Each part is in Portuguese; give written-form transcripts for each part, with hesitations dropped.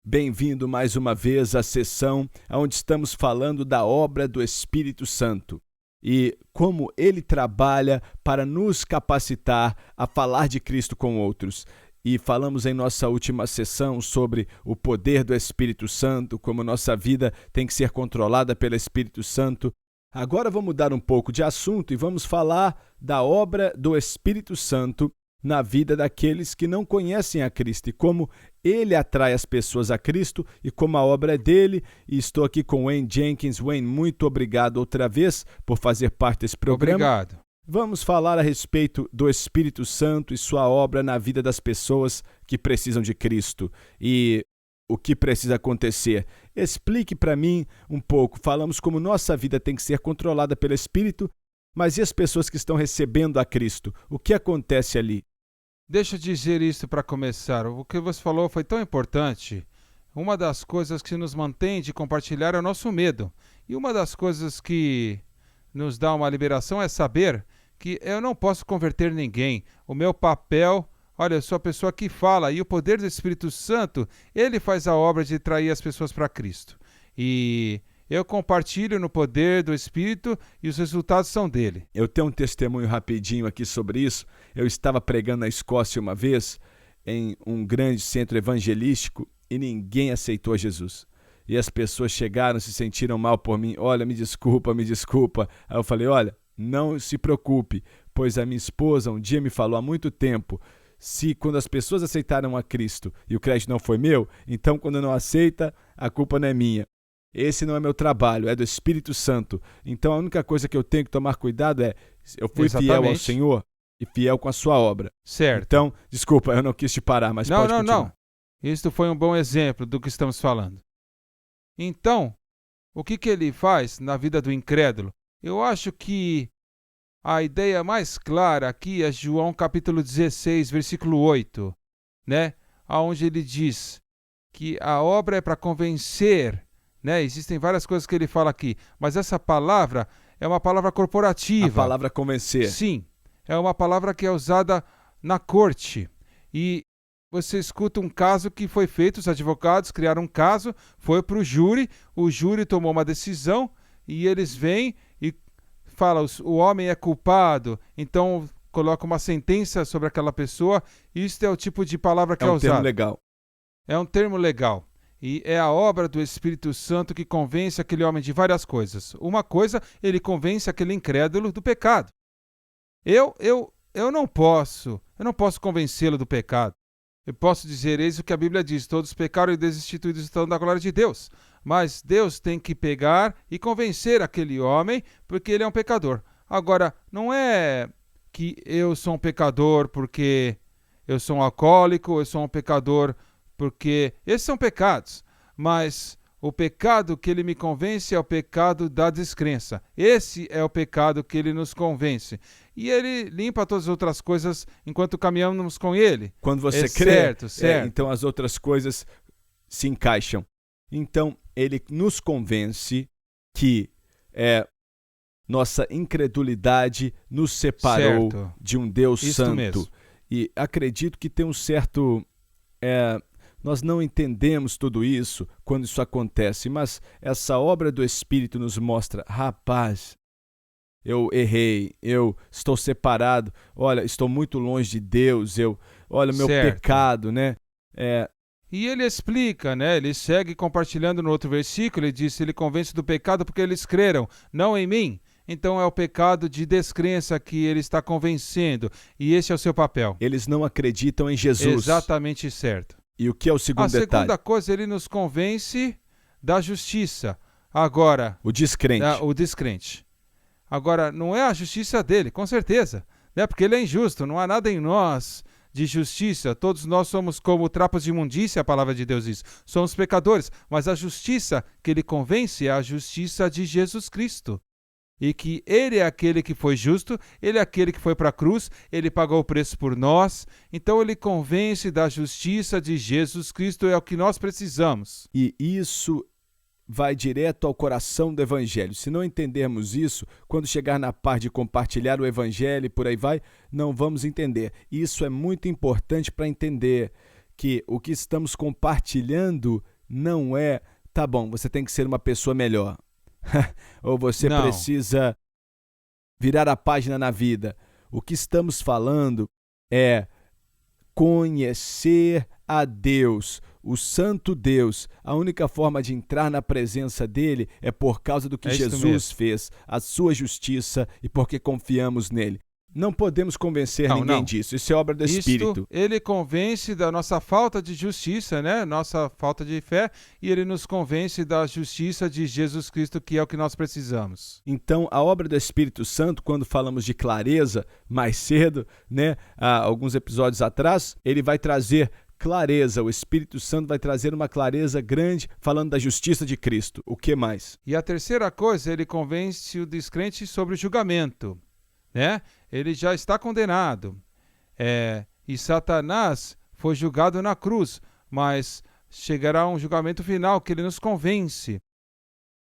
Bem-vindo mais uma vez à sessão onde estamos falando da obra do Espírito Santo e como ele trabalha para nos capacitar a falar de Cristo com outros. E falamos em nossa última sessão sobre o poder do Espírito Santo, como nossa vida tem que ser controlada pelo Espírito Santo. Agora vamos mudar um pouco de assunto e vamos falar da obra do Espírito Santo na vida daqueles que não conhecem a Cristo e como ele atrai as pessoas a Cristo e como a obra é dele. E estou aqui com Wayne Jenkins. Wayne, muito obrigado outra vez por fazer parte desse programa. Obrigado. Vamos falar a respeito do Espírito Santo e sua obra na vida das pessoas que precisam de Cristo e o que precisa acontecer. Explique para mim um pouco. Falamos como nossa vida tem que ser controlada pelo Espírito, mas e as pessoas que estão recebendo a Cristo? O que acontece ali? Deixa eu dizer isso para começar. O que você falou foi tão importante. Uma das coisas que nos mantém de compartilhar é o nosso medo. E uma das coisas que nos dá uma liberação é saber que eu não posso converter ninguém. O meu papel, olha, eu sou a pessoa que fala. E o poder do Espírito Santo, ele faz a obra de trair as pessoas para Cristo. E eu compartilho no poder do Espírito e os resultados são dele. Eu tenho um testemunho rapidinho aqui sobre isso. Eu estava pregando na Escócia uma vez, em um grande centro evangelístico, e ninguém aceitou Jesus. E as pessoas chegaram, se sentiram mal por mim. Olha, me desculpa, me desculpa. Aí eu falei, olha, não se preocupe, pois a minha esposa um dia me falou há muito tempo, se quando as pessoas aceitaram a Cristo e o crédito não foi meu, então quando não aceita, a culpa não é minha. Esse não é meu trabalho, é do Espírito Santo. Então a única coisa que eu tenho que tomar cuidado é, eu fui fiel ao Senhor e fiel com a sua obra. Certo. Então, desculpa, eu não quis te parar, mas pode continuar. Não. Isto foi um bom exemplo do que estamos falando. Então, o que ele faz na vida do incrédulo? Eu acho que a ideia mais clara aqui é João capítulo 16, versículo 8, né? Onde ele diz que a obra é para convencer, né? Existem várias coisas que ele fala aqui, mas essa palavra é uma palavra corporativa. A palavra convencer. Sim, é uma palavra que é usada na corte. E você escuta um caso que foi feito, os advogados criaram um caso, foi para o júri tomou uma decisão e eles vêm e falam, o homem é culpado, então coloca uma sentença sobre aquela pessoa. Isso é o tipo de palavra que é usada. É um termo legal. É um termo legal. E é a obra do Espírito Santo que convence aquele homem de várias coisas. Uma coisa, ele convence aquele incrédulo do pecado. Eu não posso convencê-lo do pecado. Eu posso dizer, eis o que a Bíblia diz, todos pecaram e destituídos estão da glória de Deus. Mas Deus tem que pegar e convencer aquele homem, porque ele é um pecador. Agora, não é que eu sou um pecador porque eu sou um alcoólico, eu sou um pecador porque esses são pecados, mas o pecado que ele me convence é o pecado da descrença. Esse é o pecado que ele nos convence. E ele limpa todas as outras coisas enquanto caminhamos com ele. Quando você crê, certo. Então as outras coisas se encaixam. Então ele nos convence que nossa incredulidade nos separou de um Deus santo. Mesmo. E acredito que tem um certo... Nós não entendemos tudo isso quando isso acontece, mas essa obra do Espírito nos mostra, rapaz, eu errei, eu estou separado, olha, estou muito longe de Deus, olha, meu pecado, né? E ele explica, né? Ele segue compartilhando no outro versículo, ele diz, ele convence do pecado porque eles creram, não em mim. Então é o pecado de descrença que ele está convencendo, e esse é o seu papel. Eles não acreditam em Jesus. Exatamente certo. E o que é o segundo detalhe? A segunda coisa, ele nos convence da justiça. Agora... O descrente. Agora, não é a justiça dele, com certeza, né? Porque ele é injusto, não há nada em nós de justiça. Todos nós somos como trapos de imundícia, a palavra de Deus diz. Somos pecadores, mas a justiça que ele convence é a justiça de Jesus Cristo. E que ele é aquele que foi justo, ele é aquele que foi para a cruz, ele pagou o preço por nós. Então ele convence da justiça de Jesus Cristo, é o que nós precisamos. E isso vai direto ao coração do Evangelho. Se não entendermos isso, quando chegar na parte de compartilhar o Evangelho e por aí vai, não vamos entender. Isso é muito importante para entender que o que estamos compartilhando não é, tá bom, você tem que ser uma pessoa melhor. Ou você Não. precisa virar a página na vida. O que estamos falando é conhecer a Deus, o Santo Deus. A única forma de entrar na presença dele é por causa do que É isso Jesus mesmo. fez, a sua justiça e porque confiamos nele. Não podemos convencer ninguém disso. Isso é obra do Espírito. Ele convence da nossa falta de justiça, né? Nossa falta de fé, e ele nos convence da justiça de Jesus Cristo, que é o que nós precisamos. Então, a obra do Espírito Santo, quando falamos de clareza, mais cedo, né, há alguns episódios atrás, ele vai trazer clareza. O Espírito Santo vai trazer uma clareza grande falando da justiça de Cristo. O que mais? E a terceira coisa, ele convence o descrente sobre o julgamento, né? Ele já está condenado. E Satanás foi julgado na cruz, mas chegará um julgamento final que ele nos convence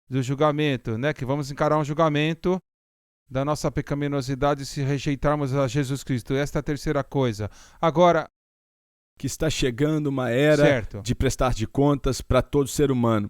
do julgamento, né? Que vamos encarar um julgamento da nossa pecaminosidade se rejeitarmos a Jesus Cristo. Esta é a terceira coisa. Agora, que está chegando uma era certo, de prestar de contas para todo ser humano.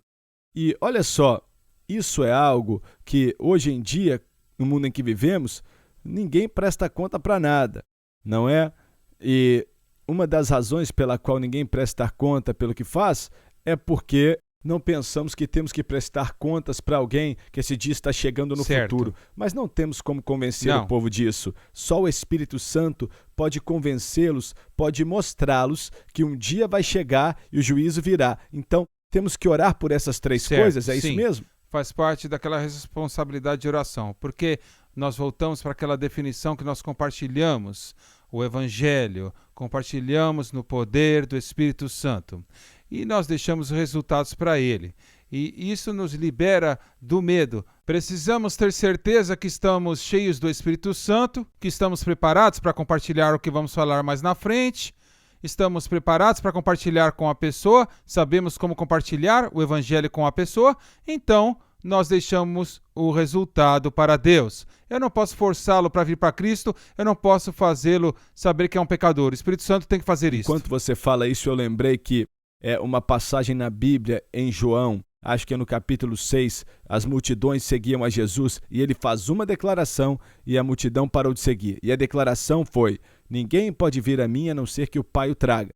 E olha só, isso é algo que hoje em dia, no mundo em que vivemos, ninguém presta conta para nada, não é? E uma das razões pela qual ninguém presta conta pelo que faz é porque não pensamos que temos que prestar contas para alguém que esse dia está chegando no certo, futuro. Mas não temos como convencer Não. o povo disso. Só o Espírito Santo pode convencê-los, pode mostrá-los que um dia vai chegar e o juízo virá. Então, temos que orar por essas três Certo, coisas, é isso sim. mesmo? Faz parte daquela responsabilidade de oração, porque nós voltamos para aquela definição que nós compartilhamos, o Evangelho, compartilhamos no poder do Espírito Santo e nós deixamos resultados para ele. E isso nos libera do medo. Precisamos ter certeza que estamos cheios do Espírito Santo, que estamos preparados para compartilhar o que vamos falar mais na frente. Estamos preparados para compartilhar com a pessoa, sabemos como compartilhar o Evangelho com a pessoa, então nós deixamos o resultado para Deus. Eu não posso forçá-lo para vir para Cristo, eu não posso fazê-lo saber que é um pecador. O Espírito Santo tem que fazer isso. Enquanto você fala isso, eu lembrei que é uma passagem na Bíblia, em João, acho que é no capítulo 6, as multidões seguiam a Jesus e ele faz uma declaração e a multidão parou de seguir. E a declaração foi: ninguém pode vir a mim a não ser que o Pai o traga,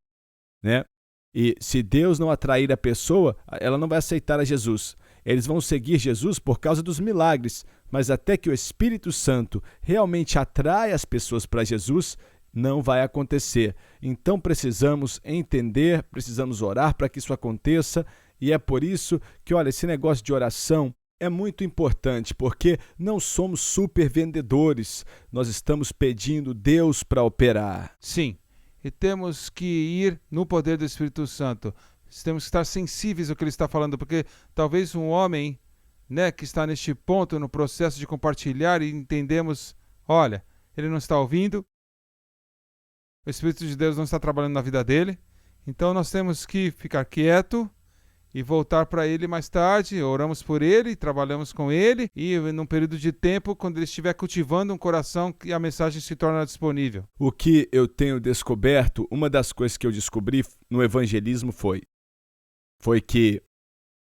né? E se Deus não atrair a pessoa, ela não vai aceitar a Jesus. Eles vão seguir Jesus por causa dos milagres, mas até que o Espírito Santo realmente atrai as pessoas para Jesus, não vai acontecer. Então precisamos entender, precisamos orar para que isso aconteça, e é por isso que, olha, esse negócio de oração é muito importante, porque não somos super vendedores, nós estamos pedindo Deus para operar. Sim, e temos que ir no poder do Espírito Santo. Temos que estar sensíveis ao que ele está falando, porque talvez um homem, né, que está neste ponto no processo de compartilhar e entendemos, olha, ele não está ouvindo, o Espírito de Deus não está trabalhando na vida dele, então nós temos que ficar quieto e voltar para ele mais tarde, oramos por ele, trabalhamos com ele e num período de tempo, quando ele estiver cultivando um coração, que a mensagem se torna disponível. O que eu tenho descoberto, uma das coisas que eu descobri no evangelismo foi que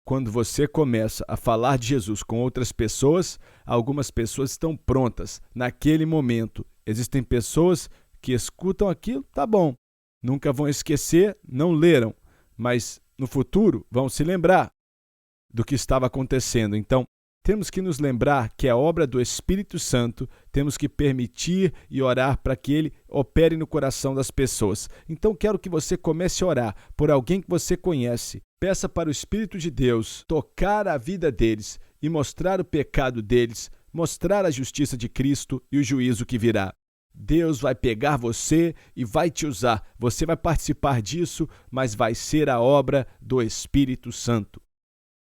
quando você começa a falar de Jesus com outras pessoas, algumas pessoas estão prontas naquele momento. Existem pessoas que escutam aquilo, tá bom, nunca vão esquecer, não leram, mas no futuro vão se lembrar do que estava acontecendo. Então, temos que nos lembrar que é obra do Espírito Santo, temos que permitir e orar para que ele opere no coração das pessoas. Então, quero que você comece a orar por alguém que você conhece. Peça para o Espírito de Deus tocar a vida deles e mostrar o pecado deles, mostrar a justiça de Cristo e o juízo que virá. Deus vai pegar você e vai te usar. Você vai participar disso, mas vai ser a obra do Espírito Santo.